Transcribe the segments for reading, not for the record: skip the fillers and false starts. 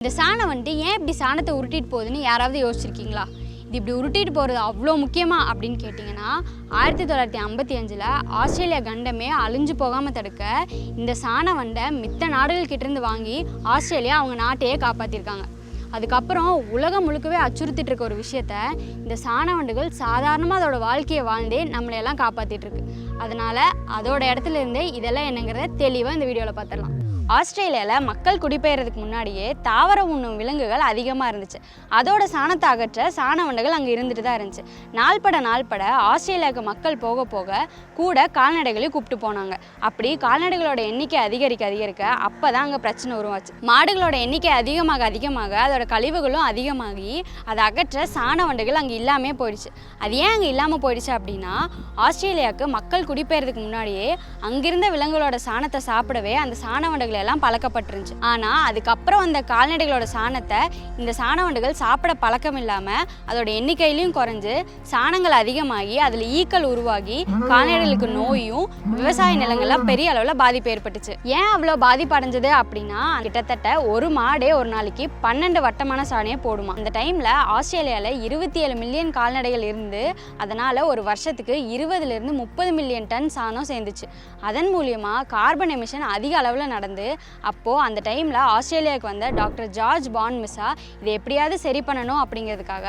இந்த சாணம் வந்துட்டு ஏன் இப்படி சாணத்தை உருட்டிட்டு போகுதுன்னு யாராவது யோசிச்சிருக்கீங்களா? இது இப்படி உருட்டிட்டு போகிறது அவ்வளோ முக்கியமா அப்படின்னு கேட்டிங்கன்னா, 1955 ஆஸ்திரேலியா கண்டமே அழிஞ்சு போகாமல் தடுக்க இந்த சாண வண்டை மித்த நாடுகள்கிட்டேருந்து வாங்கி ஆஸ்திரேலியா அவங்க நாட்டையே காப்பாற்றிருக்காங்க. அதுக்கப்புறம் உலகம் முழுக்கவே அச்சுறுத்திட்டு இருக்க ஒரு விஷயத்த இந்த சாண வண்டுகள் சாதாரணமாக அதோட வாழ்க்கையை வாழ்ந்தே நம்மளையெல்லாம் காப்பாற்றிட்டுருக்கு. அதனால் அதோட இடத்துல இருந்தே இதெல்லாம் என்னங்கிறத தெளிவாக இந்த வீடியோவில் பார்த்துடலாம். ஆஸ்திரேலியாவில் மக்கள் குடிபெயர்றதுக்கு முன்னாடியே தாவரம் உண்ணும் விலங்குகள் அதிகமாக இருந்துச்சு. அதோட சாணத்தை அகற்ற சாண வண்டுகள் அங்கே இருந்துட்டு தான் இருந்துச்சு. நாள்பட ஆஸ்திரேலியாவுக்கு மக்கள் போக போக கூட கால்நடைகளையும் கூப்பிட்டு போனாங்க. அப்படி கால்நடைகளோட எண்ணிக்கை அதிகரிக்க அப்போ தான் அங்கே பிரச்சனை உருவாச்சு. மாடுகளோட எண்ணிக்கை அதிகமாக அதோட கழிவுகளும் அதிகமாகி அதை அகற்ற சாண வண்டுகள் அங்கே இல்லாமல் போயிடுச்சு. அது ஏன் அங்கே இல்லாமல் போயிடுச்சு அப்படின்னா, ஆஸ்திரேலியாவுக்கு மக்கள் குடிபெயர்றதுக்கு முன்னாடியே அங்கிருந்த விலங்குகளோட சாணத்தை சாப்பிடவே அந்த சாண வண்டுகள் எல்லாம் பழக்கப்பட்டிருந்துச்சு. ஆனா அதுக்கப்புறம் அந்த கால்நடைகளோட சாணத்தை இந்த சாண வண்டுகள் சாப்பிட பழக்கம் இல்லாம அதோட எண்ணிக்கையிலையும் குறைஞ்சு சாணங்கள் அதிகமாகி அதுல ஈக்கள் உருவாகி கால்நடைகளுக்கு நோயும் விவசாய நிலங்கள்ல பெரிய அளவுல பாதிப்பு ஏற்பட்டுச்சு. ஏன் அவ்வளவு பாதிப்பு அடைஞ்சது அப்படின்னா, கிட்டத்தட்ட ஒரு மாடே ஒரு நாளைக்கு 12 வட்டமான சாணியை போடுமா. அந்த டைம்ல ஆஸ்திரேலியால 27 மில்லியன் கால்நடைகள் இருந்து அதனால ஒரு வருஷத்துக்கு 20 இருந்து 30 மில்லியன் டன் சாணம் சேர்ந்துச்சு. அதன் மூலியமா கார்பன் எமிஷன் அதிக அளவுல நடந்து அப்போது அந்த டைமில் ஆஸ்திரேலியாவுக்கு வந்த டாக்டர் ஜார்ஜ் பான்மிஸா இதை எப்படியாவது சரி பண்ணணும் அப்படிங்கிறதுக்காக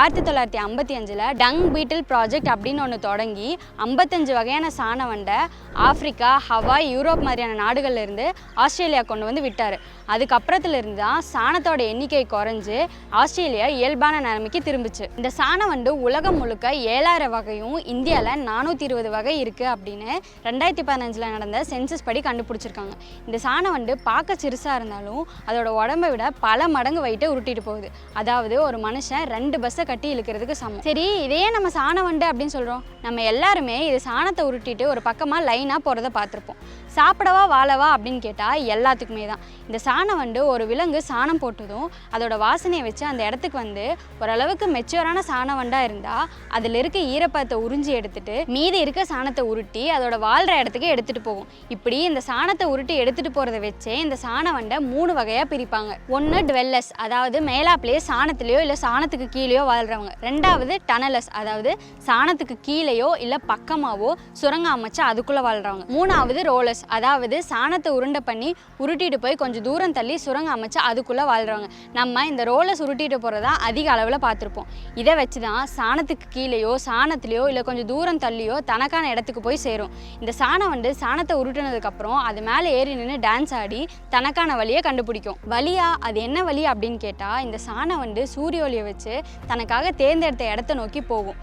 1955 டங் பீட்டில் ப்ராஜெக்ட் அப்படின்னு ஒன்று தொடங்கி 55 வகையான சாண வண்டை ஆப்பிரிக்கா, ஹவாய், யூரோப் மாதிரியான நாடுகள்ல இருந்து ஆஸ்திரேலியா கொண்டு வந்து விட்டார். அதுக்கப்புறத்துலேருந்து தான் சாணத்தோட எண்ணிக்கை குறைஞ்சு ஆஸ்திரேலியா இயல்பான நிலைமைக்கு திரும்பிச்சு. இந்த சாண வண்டு உலகம் முழுக்க 7000 வகையும் இந்தியாவில் 420 வகை இருக்குது அப்படின்னு 2015 நடந்த சென்சஸ் படி கண்டுபிடிச்சிருக்காங்க. இந்த சாண வண்டு பார்க்க சிறுசாக இருந்தாலும் அதோட உடம்பை விட பல மடங்கு வெயிட்டை உருட்டிட்டு போகுது. அதாவது ஒரு மனுஷன் 2 பஸ்ஸை கட்டி இழுக்கிறதுக்கு சமம். சரி, இதையே நம்ம சாண வண்டு அப்படின்னு சொல்கிறோம். நம்ம எல்லாருமே இது சாணத்தை உருட்டிட்டு ஒரு பக்கமாக லைனாக போகிறத பார்த்துருப்போம். சாப்பிடவா வாழவா அப்படின்னு கேட்டால் எல்லாத்துக்குமே தான். இந்த சாண வண்டு ஒரு விலங்கு சாணம் போட்டதும் அதோட வாசனையை வச்சு அந்த இடத்துக்கு வந்து ஓரளவுக்கு மெச்சூரான சாண வண்டாக இருந்தால் அதில் இருக்க ஈரப்பதத்தை உறிஞ்சி எடுத்துட்டு மீதி இருக்க சாணத்தை உருட்டி அதோட வாழ்கிற இடத்துக்கு எடுத்துகிட்டு போகும். இப்படி இந்த சாணத்தை உருட்டி எடுத்துகிட்டு போகிறத வச்சே இந்த சாண வண்டை 3 வகையாக பிரிப்பாங்க. ஒன்று டுவெல்லஸ், அதாவது மேலாப்பிலேயே சாணத்திலேயோ இல்லை சாணத்துக்கு கீழேயோ வாழ்கிறவங்க. 2வது டனலஸ், அதாவது சாணத்துக்கு கீழேயோ இல்லை பக்கமாகவோ சுரங்கம் அமைச்சு அதுக்குள்ளே வாழ்கிறவங்க. 3வது ரோலஸ், அதாவது சாணத்தை உருண்டை பண்ணி உருட்டிட்டு போய் கொஞ்சம் தூரம் தள்ளி சுரங்கம் அமைச்சு அதுக்குள்ளே வாழ்கிறவங்க. நம்ம இந்த ரோலஸ் உருட்டிட்டு போகிறதா அதிக அளவில் பார்த்துருப்போம். இதை வச்சு தான் சாணத்துக்கு கீழேயோ சாணத்துலேயோ இல்லை கொஞ்சம் தூரம் தள்ளியோ தனக்கான இடத்துக்கு போய் சேரும். இந்த சாணம் வந்து சாணத்தை உருட்டினதுக்கப்புறம் அது மேலே ஏறி நின்று டான்ஸ் ஆடி தனக்கான வழியை கண்டுபிடிக்கும். வழியா அது என்ன வழி அப்படின்னு கேட்டால், இந்த சாணம் வந்து சூரிய ஒளியை வச்சு தனக்காக தேர்ந்தெடுத்த இடத்த நோக்கி போகும்.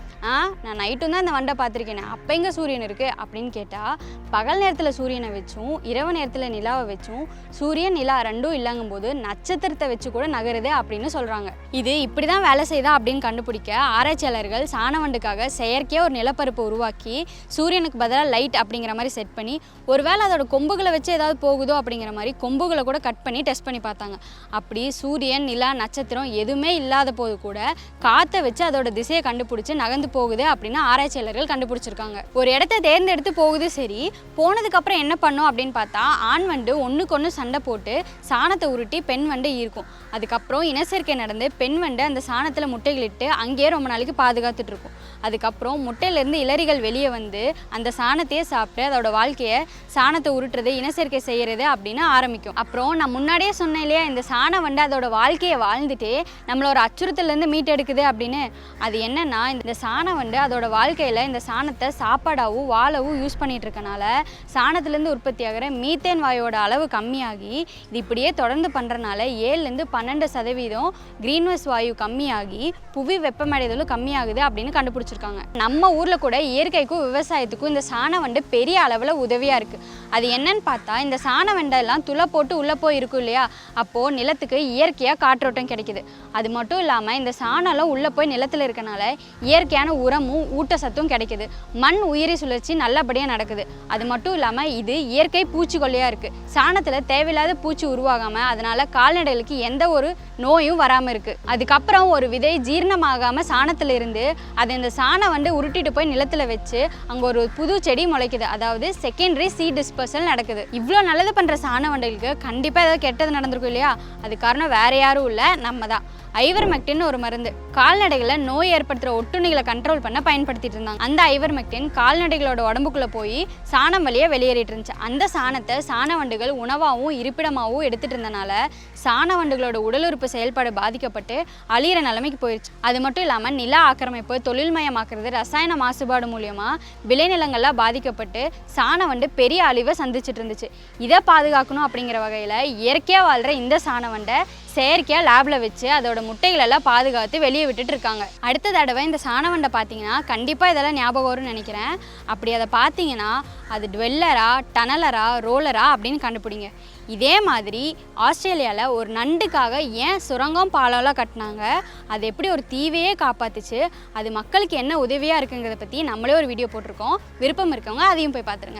நான் நைட்டும் தான் இந்த வண்டை பார்த்துருக்கேன், அப்போ எங்கே சூரியன் இருக்குது அப்படின்னு கேட்டால், பகல் நேரத்தில் சூரியனை வச்சும் இரவு நேரத்தில் நிலாவை வச்சும் சூரியன் நிலா ரெண்டும் இல்லங்கும் போது நட்சத்திரத்தை வச்சு கூட நகருது அப்படின்னு சொல்கிறாங்க. இது இப்படி தான் வேலை செய்தா அப்படின்னு கண்டுபிடிக்க ஆராய்ச்சியாளர்கள் சாண வண்டுக்காக செயற்கையாக ஒரு நிலப்பரப்பு உருவாக்கி சூரியனுக்கு பதிலாக லைட் அப்படிங்கிற மாதிரி செட் பண்ணி ஒருவேளை அதோட கொம்புகளை வச்சு ஏதாவது போகுதோ அப்படிங்கிற மாதிரி கொம்புகளை கூட கட் பண்ணி டெஸ்ட் பண்ணி பார்த்தாங்க. அப்படி சூரியன், நிலா, நட்சத்திரம் எதுவுமே இல்லாத போது கூட காற்றை வச்சு அதோட திசையை கண்டுபிடிச்சி நகர்ந்து போகுது அப்படின்னு ஆராய்ச்சியாளர்கள் கண்டுபிடிச்சிருக்காங்க. ஒரு இடத்த தேர்ந்தெடுத்து போகுது. சரி, போனதுக்கப்புறம் என்ன பண்ணும் அப்படின்னு பார்த்தா, ஆண் வண்டு ஒன்றுக்கு ஒன்று சண்டை போட்டு சாணத்தை உருட்டி பெண் வண்டு ஈர்க்கும். அதுக்கப்புறம் இனச்சேர்க்கை நடந்து பெண் வண்டு அந்த சாணத்தில் முட்டைகளிட்டு அங்கேயே ரொம்ப நாளைக்கு பாதுகாத்துட்டு இருக்கும். அதுக்கப்புறம் முட்டையிலேருந்து இளறிகள் வெளியே வந்து அந்த சாணத்தையே சாப்பிட்டு அதோட வாழ்க்கையை சாணத்தை உருட்டுறது, இனச்சேர்க்கை செய்கிறது அப்படின்னு ஆரம்பிக்கும். அப்புறம் நான் முன்னாடியே சொன்னேன் இல்லையா, இந்த சாண வண்டு அதோட வாழ்க்கையை வாழ்ந்துட்டு நம்மள ஒரு அச்சுறுத்தலேருந்து மீட்டெடுக்குது அப்படின்னு. அது என்னன்னா, இந்த சாண வண்டு அதோட வாழ்க்கையில் இந்த சாணத்தை சாப்பாடாகவும் வாழவும் யூஸ் பண்ணிட்டு இருக்கனால சாணத்துலேருந்து உற்பத்தி ஆகிற மீத்தேன் வாயோட அளவு கம்மியாகி இது இப்படியே தொடர்ந்து பண்ணுறனால 7-12% கிரீன்ஹவுஸ் வாயு கம்மியாகி புவி வெப்பமடைதலும் கம்மியாகுது அப்படின்னு கண்டுபிடிச்சிருக்காங்க. நம்ம ஊரில் கூட இயற்கைக்கும் விவசாயத்துக்கும் இந்த சாண வண்டு பெரிய அளவில் உதவியாக இருக்குது. அது என்னன்னு பார்த்தா, இந்த சாண வண்டெல்லாம் துளை போட்டு உள்ளே போய் இருக்கும் இல்லையா, அப்போது நிலத்துக்கு இயற்கையாக காற்றோட்டம் கிடைக்குது. அது மட்டும் இல்லாமல் இந்த சாணம்லாம் உள்ளே போய் நிலத்தில் இருக்கனால இயற்கையான உரமும் ஊட்டச்சத்தும் கிடைக்குது. மண் உயிரி சுழற்சி நல்லபடியாக நடக்குது. அது மட்டும் இல்லாமல் இது இயற்கை பூச்சிக்கொல்லியாக இருக்குது. சாணத்தில் தேவையில்லாத பூச்சி உருவாகாமல் அதனால் கால்நடைகளுக்கு எந்த ஒரு நோயும் வராமல் இருக்குது. அதுக்கப்புறம் ஒரு விதை ஜீரணமாகாமல் சாணத்தில் இருந்து அதை இந்த சாணம் வந்து உருட்டிட்டு போய் நிலத்தில் வச்சு அங்கே ஒரு புது செடி முளைக்குது. அதாவது செகண்டரி சீட் டிஸ்பர்சல் நடக்குது. இவ்வளோ நல்லது பண்ண பண்ணுற சாணவண்டுகளுக்கு கண்டிப்பாக ஏதாவது கெட்டது நடந்திருக்கும் இல்லையா? அது காரணம் வேறு யாரும் இல்லை, நம்ம தான். ஐவர்மெக்டின் ஒரு மருந்து கால்நடைகளில் நோய் ஏற்படுத்துகிற ஒட்டுண்ணிகளை கண்ட்ரோல் பண்ண பயன்படுத்திட்டு இருந்தாங்க. அந்த ஐவர்மெக்டின் கால்நடைகளோட உடம்புக்குள்ளே போய் சாணம் வழியாக வெளியேறிட்டு இருந்துச்சு. அந்த சாணத்தை சாணவண்டுகள் உணவாகவும் இருப்பிடமாகவும் எடுத்துகிட்டு இருந்தனால சாணவண்டுகளோட உடல் உறுப்பு செயல்பாடு பாதிக்கப்பட்டு அழியிற நிலைமைக்கு போயிடுச்சு. அது மட்டும் இல்லாமல் நில ஆக்கிரமிப்பு, தொழில்மயமாக்குறது, ரசாயன மாசுபாடு மூலியமாக விளைநிலங்கள்லாம் பாதிக்கப்பட்டு சாணவண்டு பெரிய அழிவை சந்திச்சுட்டு இருந்துச்சு. இதை பாதுகாக்கணும் அப்படிங்கிற வகையில் இயற்கையாக வாழ்கிற இந்த சாணவண்டை செயற்கையாக லேபில் வச்சு அதோட முட்டைகளெல்லாம் பாதுகாத்து வெளியே விட்டுட்டு இருக்காங்க. அடுத்த தடவை இந்த சாணவண்டை பார்த்தீங்கன்னா கண்டிப்பாக இதெல்லாம் ஞாபகம் வரும்னு நினைக்கிறேன். அப்படி அதை பார்த்தீங்கன்னா அது டுவெல்லரா, டனலரா, ரோலரா அப்படின்னு கண்டுபிடிங்க. இதே மாதிரி ஆஸ்திரேலியாவில் ஒரு நண்டுக்காக ஏன் சுரங்கம் பாலம்லாம் கட்டினாங்க, அது எப்படி ஒரு தீவையே காப்பாற்றுச்சு, அது மக்களுக்கு என்ன உதவியாக இருக்குங்கிறத பற்றி நம்மளே ஒரு வீடியோ போட்டிருக்கோம். விருப்பம் இருக்கவங்க அதையும் போய் பார்த்துருங்க.